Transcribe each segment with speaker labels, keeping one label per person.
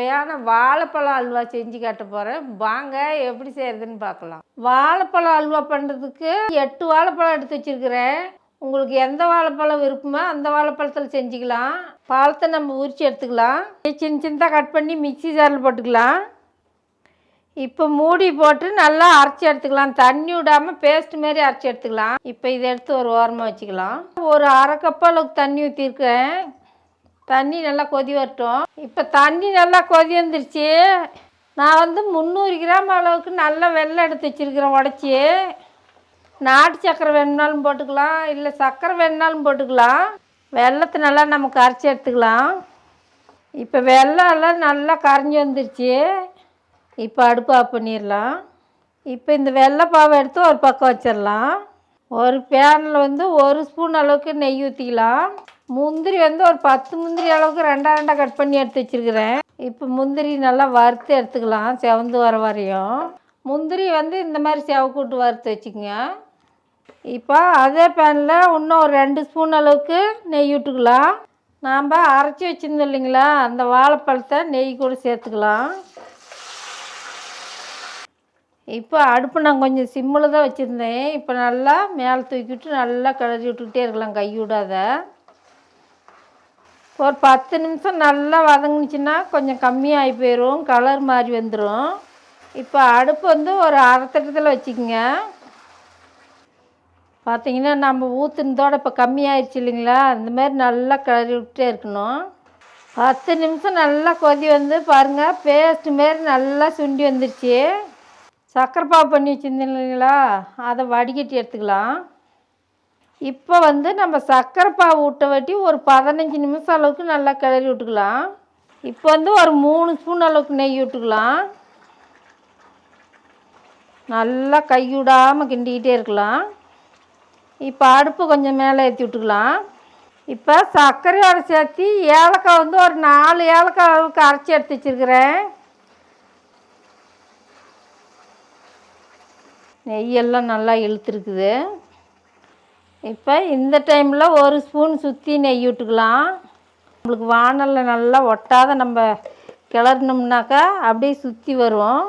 Speaker 1: சுவையான வாழைப்பழ அல்வா செஞ்சு காட்ட போகிறேன். வாங்க எப்படி செய்கிறதுன்னு பார்க்கலாம். வாழைப்பழ அல்வா பண்ணுறதுக்கு 8 வாழைப்பழம் எடுத்து வச்சுருக்கிறேன். உங்களுக்கு எந்த வாழைப்பழம் விருப்பமோ அந்த வாழைப்பழத்தில் செஞ்சுக்கலாம். பழத்தை நம்ம உரித்து எடுத்துக்கலாம். சின்ன சின்னதாக கட் பண்ணி மிக்ஸி ஜாரில் போட்டுக்கலாம். இப்போ மூடி போட்டு நல்லா அரைச்சி எடுத்துக்கலாம். தண்ணி விடாமல் பேஸ்ட் மாரி அரைச்சி எடுத்துக்கலாம். இப்போ இதை எடுத்து ஒரு ஓரமாக வச்சுக்கலாம். ஒரு அரை கப் அளவுக்கு தண்ணி ஊற்றிருக்கேன். தண்ணி நல்லா கொதி வரட்டும். இப்போ தண்ணி நல்லா கொதி வந்துருச்சு. நான் வந்து 300 கிராம் அளவுக்கு நல்லா வெல்லம் எடுத்து வச்சுருக்கிறேன் உடச்சி. நாட்டு சக்கரை வேணுனாலும் போட்டுக்கலாம், இல்லை சர்க்கரை வேணுனாலும் போட்டுக்கலாம். வெல்லத்தை நல்லா நம்ம கரைச்சி எடுத்துக்கலாம். இப்போ வெல்லம் எல்லாம் நல்லா கரைஞ்சி வந்துருச்சு. இப்போ அடுப்பு ஆஃப் பண்ணிடலாம். இப்போ இந்த வெள்ளைப்பாவை எடுத்து ஒரு பக்கம் வச்சிடலாம். ஒரு பேனில் வந்து 1 ஸ்பூன் அளவுக்கு நெய் ஊற்றிக்கலாம். முந்திரி வந்து ஒரு 10 முந்திரி அளவுக்கு ரெண்டாக கட் பண்ணி எடுத்து வச்சுருக்கிறேன். இப்போ முந்திரி நல்லா வறுத்து எடுத்துக்கலாம், செவந்து வர வரையும். முந்திரி வந்து இந்த மாதிரி செவக்கூட்டு வறுத்து வச்சுக்கோங்க. இப்போ அதே பேனில் இன்னும் ஒரு 2 ஸ்பூன் அளவுக்கு நெய் விட்டுக்கலாம். நாம் அரைச்சி வச்சுருந்தோம் இல்லைங்களா, அந்த வாழைப்பழத்தை நெய் கூட சேர்த்துக்கலாம். இப்போ அடுப்பு நான் கொஞ்சம் சிம்மில் தான் வச்சுருந்தேன். இப்போ நல்லா மேலே தூக்கிவிட்டு நல்லா கிளறி விட்டுக்கிட்டே இருக்கலாம், கை விடாத. ஒரு 10 நிமிஷம் நல்லா வதங்குனுச்சுன்னா கொஞ்சம் கம்மியாகி போயிடும், கலர் மாதிரி வந்துடும். இப்போ அடுப்பு வந்து ஒரு அரை தட்டத்தில் வச்சுக்கோங்க. பார்த்திங்கன்னா நம்ம ஊற்றுனதோட இப்போ கம்மியாகிடுச்சு இல்லைங்களா, இந்த மாதிரி நல்லா கிளறி விட்டுட்டே இருக்கணும். 10 நிமிஷம் நல்லா கொதி வந்து பாருங்கள், பேஸ்ட்டு மாரி நல்லா சுண்டி வந்துருச்சு. சர்க்கரை பாவு பண்ணி வச்சுருந்தேன் இல்லைங்களா, அதை வடிகட்டி எடுத்துக்கலாம். இப்போ வந்து நம்ம சர்க்கரை பாவு விட்ட வட்டி ஒரு 15 நிமிஷம் அளவுக்கு நல்லா கிளறி விட்டுக்கலாம். இப்போ வந்து ஒரு 3 ஸ்பூன் அளவுக்கு நெய் விட்டுக்கலாம். நல்லா கை விடாமல் கிண்டிக்கிட்டே இருக்கலாம். இப்போ அடுப்பு கொஞ்சம் மேலே ஏற்றி விட்டுக்கலாம். இப்போ சர்க்கரையோடு சேர்த்து ஏலக்காய் வந்து ஒரு 4 ஏலக்காய் அளவுக்கு அரைச்சி எடுத்து வச்சுருக்கிறேன். நெய்யெல்லாம் நல்லா இழுத்துருக்குது. இப்போ இந்த டைமில் 1 ஸ்பூன் சுற்றி நெய் விட்டுக்கலாம். நம்மளுக்கு வானலில் நல்லா ஒட்டாத நம்ம கிளறினோம்னாக்கா அப்படியே சுற்றி வரும்.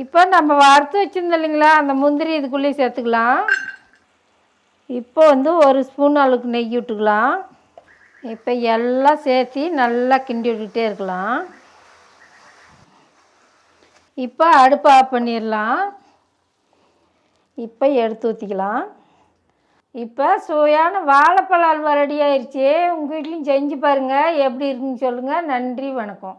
Speaker 1: இப்போ நம்ம வறுத்து வச்சுருந்தோம் இல்லைங்களா, அந்த முந்திரி இதுக்குள்ளேயே சேர்த்துக்கலாம். இப்போ வந்து 1 ஸ்பூன் அளவுக்கு நெய் விட்டுக்கலாம். இப்போ எல்லாம் சேர்த்து நல்லா கிண்டி விட்டுக்கிட்டே இருக்கலாம். இப்போ அடுப்பு ஆஃப் பண்ணிடலாம். இப்போ எடுத்து ஊற்றிக்கலாம். இப்போ சுவையான வாழைப்பழ அல்வா ரெடி ஆயிடுச்சு. உங்கள் வீட்லேயும் செஞ்சு பாருங்கள், எப்படி இருக்குன்னு சொல்லுங்கள். நன்றி, வணக்கம்.